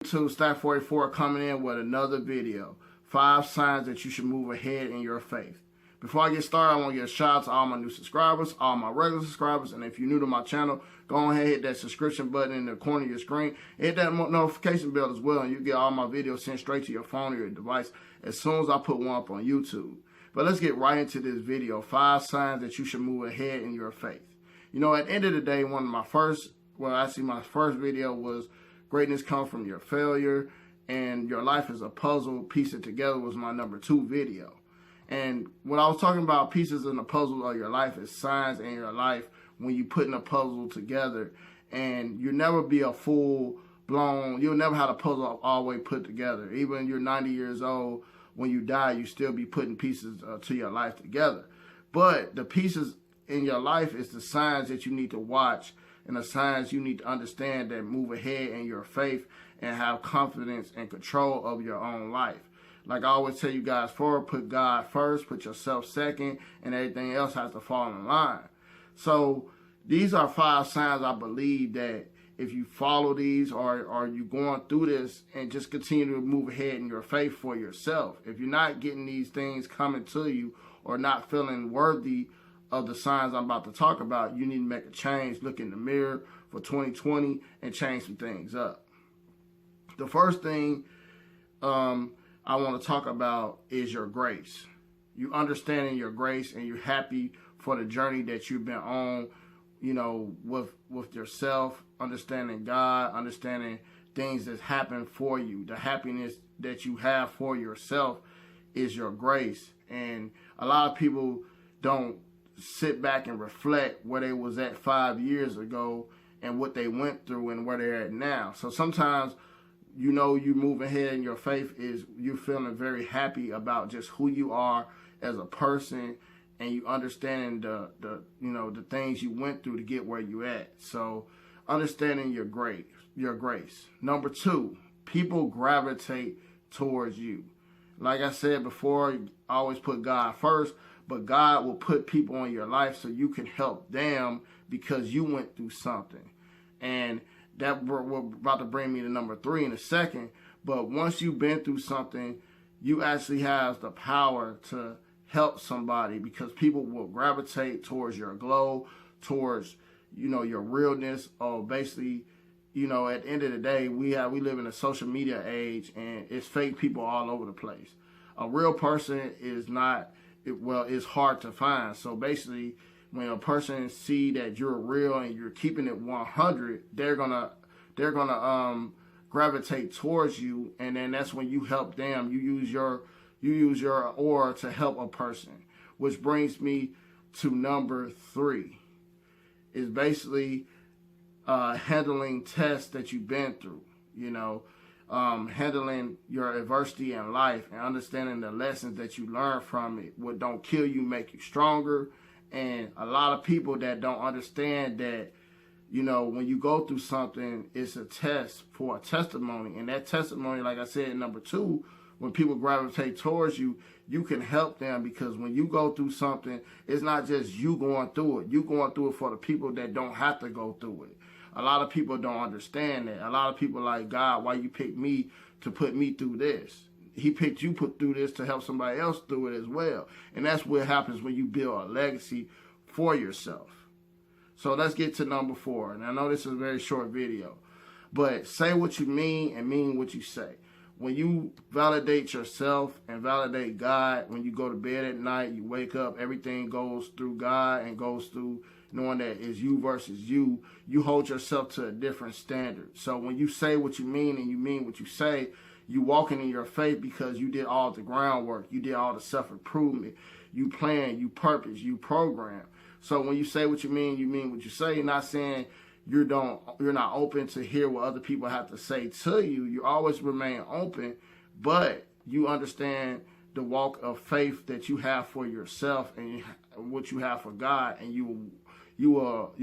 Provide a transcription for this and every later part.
To Stack 44 coming in with another video. 5 signs that you should move ahead in your faith. Before I get started, I want to give a shout out to all my new subscribers, all my regular subscribers, and if you're new to my channel, go ahead and hit that subscription button in the corner of your screen. Hit that notification bell as well, and you get all my videos sent straight to your phone or your device as soon as I put one up on YouTube. But let's get right into this video. 5 signs that you should move ahead in your faith. You know, at the end of the day, my first video was Greatness Comes From Your Failure, and Your Life is a Puzzle, Piece It Together was my number 2 video. And when I was talking about pieces in the puzzle of your life is signs in your life when you putting a puzzle together, and you'll never be a full-blown, you'll never have a puzzle all the way put together. Even when you're 90 years old, when you die, you still be putting pieces to your life together. But the pieces in your life is the signs that you need to watch and the signs you need to understand that move ahead in your faith and have confidence and control of your own life. Like I always tell you guys, put God first, put yourself second, and everything else has to fall in line. So these are 5 signs I believe that if you follow these or you going through this and just continue to move ahead in your faith for yourself. If you're not getting these things coming to you or not feeling worthy of the signs I'm about to talk about, you need to make a change, look in the mirror for 2020 and change some things up. The first thing I want to talk about is your grace. You understanding your grace and you're happy for the journey that you've been on, you know, with yourself, understanding God, understanding things that happen for you. The happiness that you have for yourself is your grace. And a lot of people don't sit back and reflect where they was at 5 years ago and what they went through and where they're at now. So sometimes, you know, you move ahead in your faith is you're feeling very happy about just who you are as a person, and you understanding the things you went through to get where you at. So understanding your grace. Number 2, people gravitate towards you. Like I said before, always put God first, but God will put people in your life so you can help them because you went through something. And that will about to bring me to number 3 in a second. But once you've been through something, you actually have the power to help somebody because people will gravitate towards your glow, towards, you know, your realness, or basically, you know, at the end of the day, we live in a social media age and it's fake people all over the place. A real person is not, it's hard to find. So basically, when a person see that you're real and you're keeping it 100, they're gonna gravitate towards you, and then that's when you help them. You use your aura to help a person, which brings me to number 3. Is basically handling tests that you've been through. You know, handling your adversity in life and understanding the lessons that you learn from it. What don't kill you make you stronger. And a lot of people that don't understand that, you know, when you go through something, it's a test for a testimony. And that testimony, like I said in number 2, when people gravitate towards you, you can help them because when you go through something, it's not just you going through it. You going through it for the people that don't have to go through it. A lot of people don't understand that. A lot of people like, God, why you pick me to put me through this? He picked you put through this to help somebody else through it as well. And that's what happens when you build a legacy for yourself. So let's get to number 4. And I know this is a very short video, but say what you mean and mean what you say. When you validate yourself and validate God, when you go to bed at night, you wake up, everything goes through God and goes through knowing that it's you versus you, you hold yourself to a different standard. So when you say what you mean and you mean what you say, you walking in your faith because you did all the groundwork. You did all the self-improvement. You plan, you purpose, you program. So when you say what you mean what you say. You're not saying you're not open to hear what other people have to say to you. You always remain open, but you understand the walk of faith that you have for yourself and what you have for God, and you will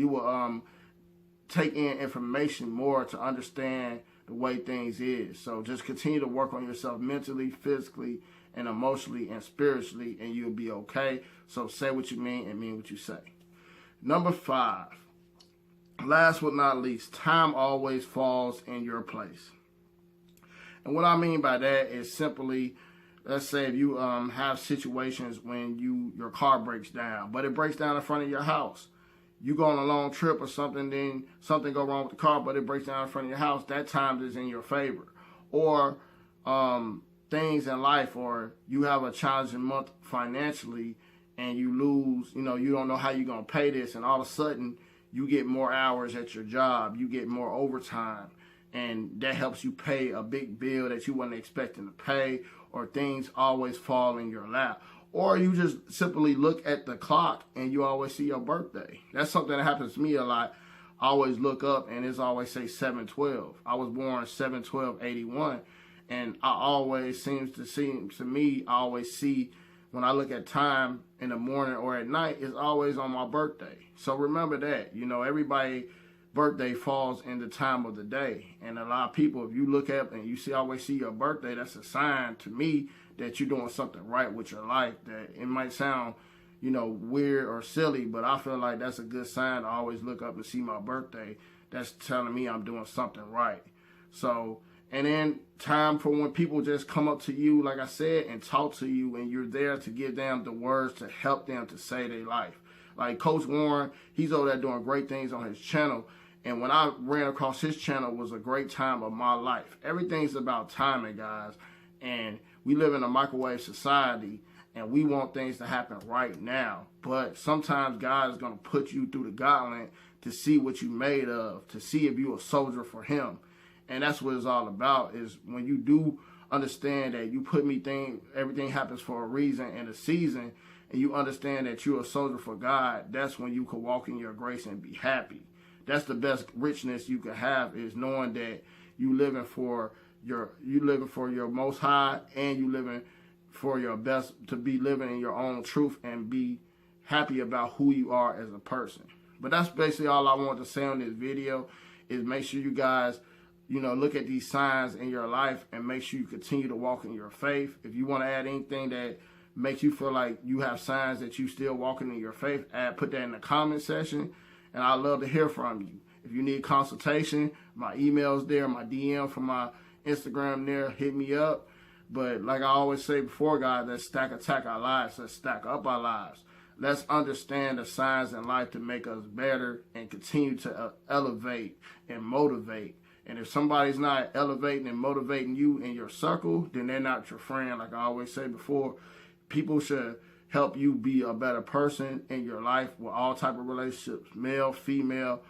take in information more to understand the way things is. So just continue to work on yourself mentally, physically, and emotionally and spiritually, and you'll be okay. So say what you mean and mean what you say. Number 5, last but not least, time always falls in your place. And what I mean by that is simply, let's say if you have situations when your car breaks down, but it breaks down in front of your house. You go on a long trip or something, then something go wrong with the car, but it breaks down in front of your house. That time is in your favor. Or things in life, or you have a challenging month financially and you lose, you don't know how you're going to pay this, and all of a sudden you get more hours at your job, you get more overtime, and that helps you pay a big bill that you weren't expecting to pay, or things always fall in your lap. Or you just simply look at the clock and you always see your birthday. That's something that happens to me a lot. I always look up and it's always say 7/12. I was born 7/12/81, and I always seem to me, I always see when I look at time in the morning or at night, it's always on my birthday. So remember that, everybody's birthday falls in the time of the day. And a lot of people, if you look up and you always see your birthday, that's a sign to me that you're doing something right with your life. That it might sound, weird or silly, but I feel like that's a good sign to always look up and see my birthday. That's telling me I'm doing something right. So, and then time for when people just come up to you, like I said, and talk to you, and you're there to give them the words to help them to save their life. Like Coach Warren, he's over there doing great things on his channel. And when I ran across his channel, it was a great time of my life. Everything's about timing, guys. And we live in a microwave society, and we want things to happen right now. But sometimes God is going to put you through the gauntlet to see what you made of, to see if you're a soldier for him. And that's what it's all about, is when you do understand that you put me everything happens for a reason and a season, and you understand that you're a soldier for God, that's when you can walk in your grace and be happy. That's the best richness you can have, is knowing that you living for your most high, and you living for your best, to be living in your own truth and be happy about who you are as a person. But that's basically all I want to say on this video, is make sure you guys, look at these signs in your life and make sure you continue to walk in your faith. If you want to add anything that makes you feel like you have signs that you still walking in your faith, put that in the comment section, and I'd love to hear from you. If you need consultation, my email's there, my DM from my Instagram there, hit me up. But like I always say before, guys, let's attack our lives. Let's stack up our lives. Let's understand the signs in life to make us better and continue to elevate and motivate. And if somebody's not elevating and motivating you in your circle, then they're not your friend. Like I always say before, people should help you be a better person in your life with all type of relationships, male, female,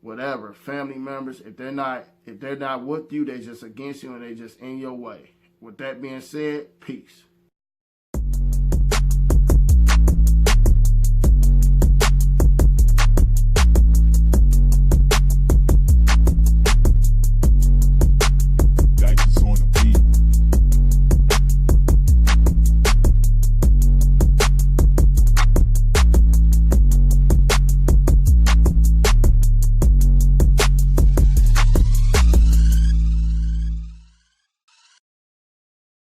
whatever, family members. If they're not with you, they're just against you, and they're just in your way. With that being said, peace.